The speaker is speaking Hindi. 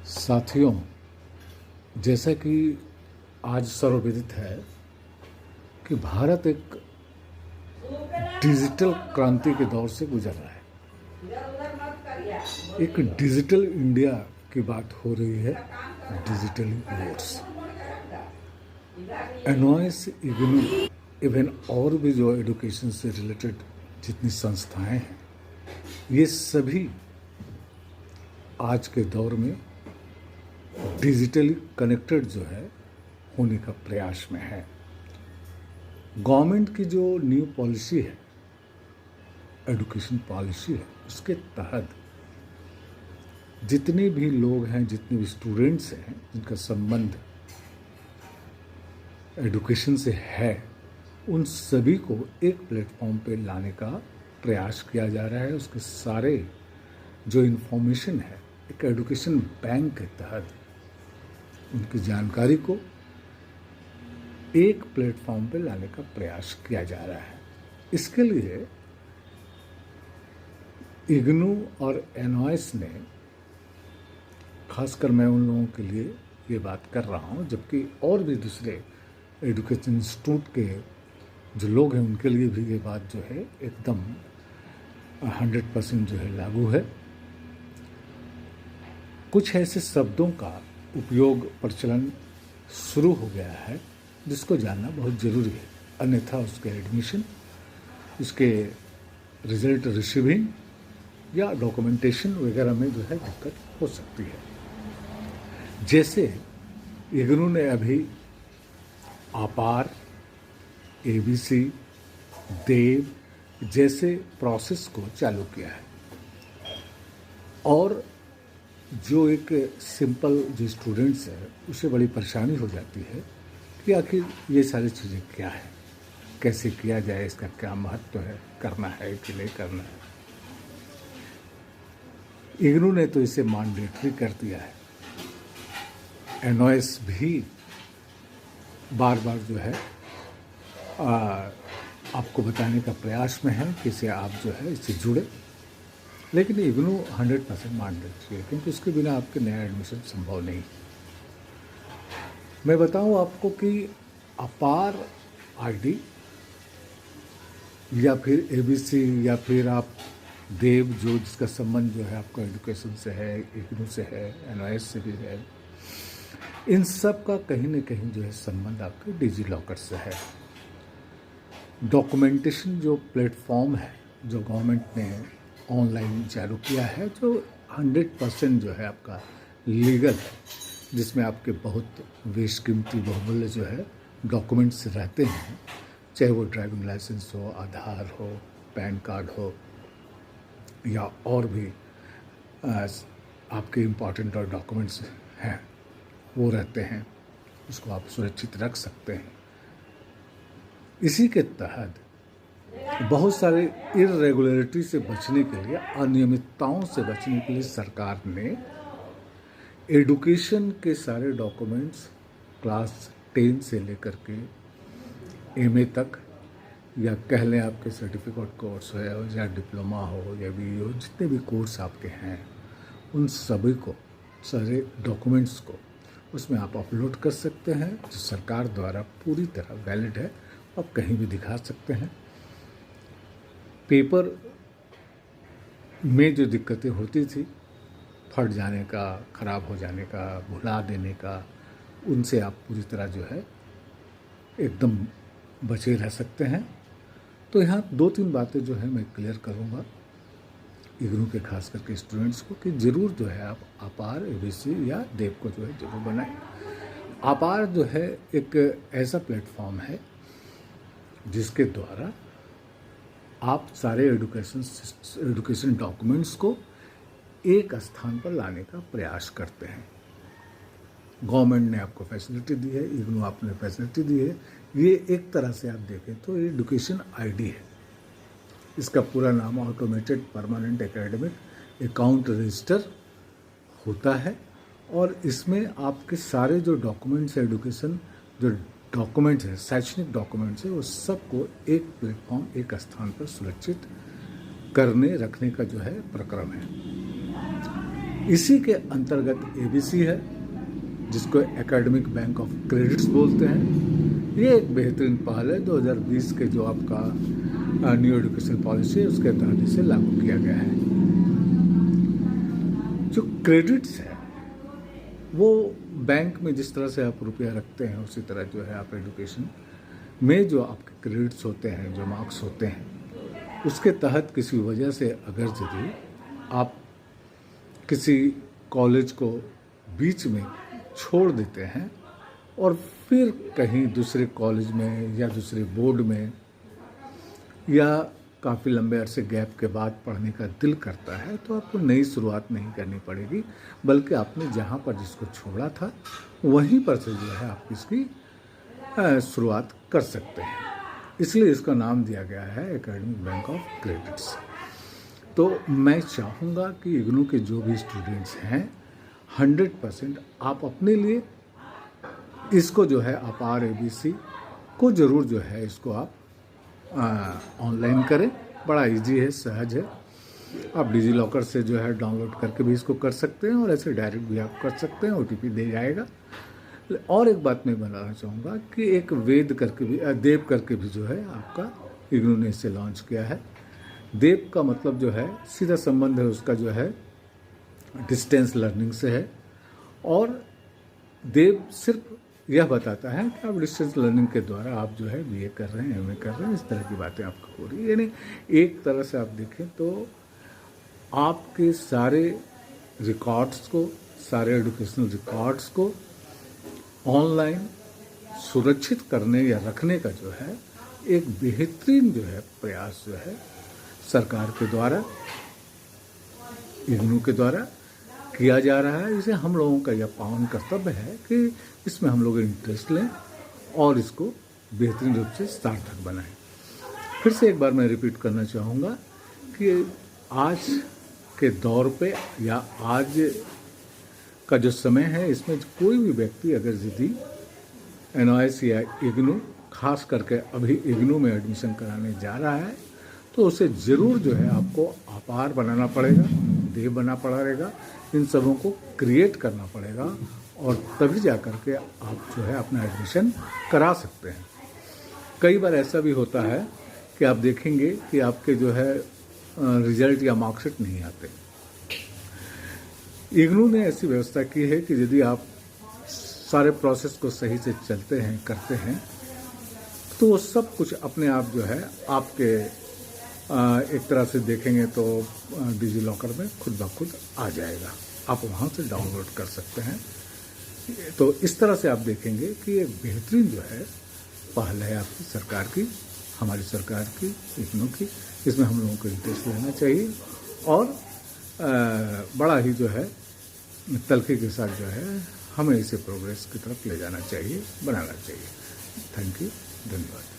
साथियों, जैसा कि आज सर्वविदित है कि भारत एक डिजिटल क्रांति के दौर से गुजर रहा है। एक डिजिटल इंडिया की बात हो रही है, digital votes. NOS, IGNOU, even और भी जो एजुकेशन से रिलेटेड जितनी संस्थाएं हैं, ये सभी आज के दौर में डिजिटली कनेक्टेड जो है होने का प्रयास में है। गवर्नमेंट की जो न्यू पॉलिसी है, एजुकेशन पॉलिसी है, उसके तहत जितने भी लोग हैं, जितने भी स्टूडेंट्स हैं जिनका संबंध एजुकेशन से है, उन सभी को एक प्लेटफॉर्म पे लाने का प्रयास किया जा रहा है। उसके सारे जो इन्फॉर्मेशन है एक एजुकेशन बैंक के तहत उनकी जानकारी को एक प्लेटफॉर्म पे लाने का प्रयास किया जा रहा है। इसके लिए इग्नू और एनओएस ने, खासकर मैं उन लोगों के लिए ये बात कर रहा हूँ, जबकि और भी दूसरे एजुकेशन इंस्टीट्यूट के जो लोग हैं उनके लिए भी ये बात जो है एकदम 100% जो है लागू है। कुछ ऐसे शब्दों का उपयोग प्रचलन शुरू हो गया है जिसको जानना बहुत ज़रूरी है, अन्यथा उसके एडमिशन, उसके रिजल्ट रिसीविंग या डॉक्यूमेंटेशन वगैरह में जो है दिक्कत हो सकती है। जैसे इग्नू ने अभी अपार, एबीसी, देव जैसे प्रोसेस को चालू किया है, और जो एक सिंपल जो स्टूडेंट्स है उसे बड़ी परेशानी हो जाती है कि आखिर ये सारी चीज़ें क्या है, कैसे किया जाए, इसका क्या महत्व है, करना है कि नहीं करना है। इग्नू ने तो इसे मैंडेटरी कर दिया है। एनओएस भी बार बार जो है आपको बताने का प्रयास में है कि इसे आप जो है इससे जुड़े, लेकिन इग्नू 100% मैंडेटरी है, क्योंकि उसके बिना आपके नया एडमिशन संभव नहीं। मैं बताऊं आपको कि अपार आईडी या फिर एबीसी या फिर आप देव, जो जिसका संबंध जो है आपका एजुकेशन से है, इग्नू से है, एनओएस से भी है, इन सब का कहीं न कहीं जो है संबंध आपके डिजी लॉकर से है। डॉक्यूमेंटेशन जो प्लेटफॉर्म है जो गवर्नमेंट ने ऑनलाइन चालू किया है, जो 100% जो है आपका लीगल है, जिसमें आपके बहुत बेशकीमती बहुमूल्य जो है डॉक्यूमेंट्स रहते हैं, चाहे वो ड्राइविंग लाइसेंस हो, आधार हो, पैन कार्ड हो, या और भी आपके इम्पॉर्टेंट और डॉक्यूमेंट्स हैं वो रहते हैं, उसको आप सुरक्षित रख सकते हैं। इसी के तहत बहुत सारे इरेगुलरिटी से बचने के लिए, अनियमितताओं से बचने के लिए सरकार ने एजुकेशन के सारे डॉक्यूमेंट्स क्लास 10 से लेकर के एमए तक, या कह लें आपके सर्टिफिकेट कोर्स हो या डिप्लोमा हो या बीए हो, जितने भी कोर्स आपके हैं, उन सभी को, सारे डॉक्यूमेंट्स को उसमें आप अपलोड कर सकते हैं, जो सरकार द्वारा पूरी तरह वैलिड है, आप कहीं भी दिखा सकते हैं। पेपर में जो दिक्कतें होती थी, फट जाने का, ख़राब हो जाने का, भुला देने का, उनसे आप पूरी तरह जो है एकदम बचे रह सकते हैं। तो यहाँ 2-3 बातें जो है मैं क्लियर करूँगा इग्नू के खास करके स्टूडेंट्स को, कि ज़रूर जो है आप अपार, एबीसी या देव को जो है जरूर बनाएं। अपार जो है एक ऐसा प्लेटफॉर्म है जिसके द्वारा आप सारे एजुकेशन डॉक्यूमेंट्स को एक स्थान पर लाने का प्रयास करते हैं। गवर्नमेंट ने आपको फैसिलिटी दी है, इग्नू आपने फैसिलिटी दी है। ये एक तरह से आप देखें तो ये एजुकेशन आईडी है। इसका पूरा नाम automated permanent academic account register होता है, और इसमें आपके सारे जो डॉक्यूमेंट्स है, एजुकेशन जो डॉक्यूमेंट्स है, शैक्षणिक डॉक्यूमेंट्स है, वो सबको एक प्लेटफॉर्म, एक स्थान पर सुरक्षित करने रखने का जो है प्रक्रम है। इसी के अंतर्गत ABC है, जिसको एकेडमिक बैंक ऑफ क्रेडिट्स बोलते हैं। ये एक बेहतरीन पहल है 2020 के जो आपका न्यू एजुकेशन पॉलिसी है उसके तहत इसे लागू किया गया है। जो क्रेडिट्स है वो बैंक में जिस तरह से आप रुपया रखते हैं उसी तरह जो है आप एजुकेशन में जो आपके क्रेडिट्स होते हैं, जो मार्क्स होते हैं, उसके तहत किसी वजह से अगर यदि आप किसी कॉलेज को बीच में छोड़ देते हैं और फिर कहीं दूसरे कॉलेज में या दूसरे बोर्ड में या काफ़ी लंबे अरसे गैप के बाद पढ़ने का दिल करता है, तो आपको नई शुरुआत नहीं करनी पड़ेगी, बल्कि आपने जहाँ पर जिसको छोड़ा था वहीं पर से जो है आप इसकी शुरुआत कर सकते हैं। इसलिए इसका नाम दिया गया है एकेडमिक बैंक ऑफ क्रेडिट्स। तो मैं चाहूँगा कि इग्नू के जो भी स्टूडेंट्स हैं 100% आप अपने लिए इसको जो है आप RABC को ज़रूर जो है इसको आप ऑनलाइन करें। बड़ा इजी है, सहज है। आप डिजी लॉकर से जो है डाउनलोड करके भी इसको कर सकते हैं और ऐसे डायरेक्ट भी आप कर सकते हैं, OTP दे जाएगा। और एक बात मैं बताना चाहूँगा कि एक वेद करके भी देव करके भी जो है आपका इग्नू ने इसे लॉन्च किया है। देव का मतलब जो है सीधा संबंध है उसका जो है डिस्टेंस लर्निंग से है, और देव सिर्फ यह बताता है कि आप डिस्टेंस लर्निंग के द्वारा आप जो है BA कर रहे हैं, MA कर रहे हैं, इस तरह की बातें आपको हो रही है। यानी एक तरह से आप देखें तो आपके सारे रिकॉर्ड्स को, सारे एजुकेशनल रिकॉर्ड्स को ऑनलाइन सुरक्षित करने या रखने का जो है एक बेहतरीन जो है प्रयास जो है सरकार के द्वारा, इग्नू के द्वारा किया जा रहा है। इसे हम लोगों का यह पावन कर्तव्य है कि इसमें हम लोग इंटरेस्ट लें और इसको बेहतरीन रूप से सार्थक बनाएं। फिर से एक बार मैं रिपीट करना चाहूँगा कि आज के दौर पे या आज का जो समय है इसमें कोई भी व्यक्ति अगर यदि NIOS या इग्नू, खास करके अभी इग्नू में एडमिशन कराने जा रहा है, तो उसे ज़रूर जो है आपको अपार बनाना पड़ेगा, देव बनना पड़ेगा, इन सबों को क्रिएट करना पड़ेगा और तभी जा कर के आप जो है अपना एडमिशन करा सकते हैं। कई बार ऐसा भी होता है कि आप देखेंगे कि आपके जो है रिजल्ट या मार्कशीट नहीं आते। इग्नू ने ऐसी व्यवस्था की है कि यदि आप सारे प्रोसेस को सही से चलते हैं, करते हैं, तो वो सब कुछ अपने आप जो है आपके एक तरह से देखेंगे तो डिजी लॉकर में खुद ब खुद आ जाएगा, आप वहाँ से डाउनलोड कर सकते हैं। तो इस तरह से आप देखेंगे कि एक बेहतरीन जो है पहल है आपकी सरकार की, हमारी सरकार की, इग्नू की। इसमें हम लोगों को इंटरेस्ट लेना चाहिए और बड़ा ही जो है तलखी के साथ जो है हमें इसे प्रोग्रेस की तरफ ले जाना चाहिए, बनाना चाहिए। थैंक यू, धन्यवाद।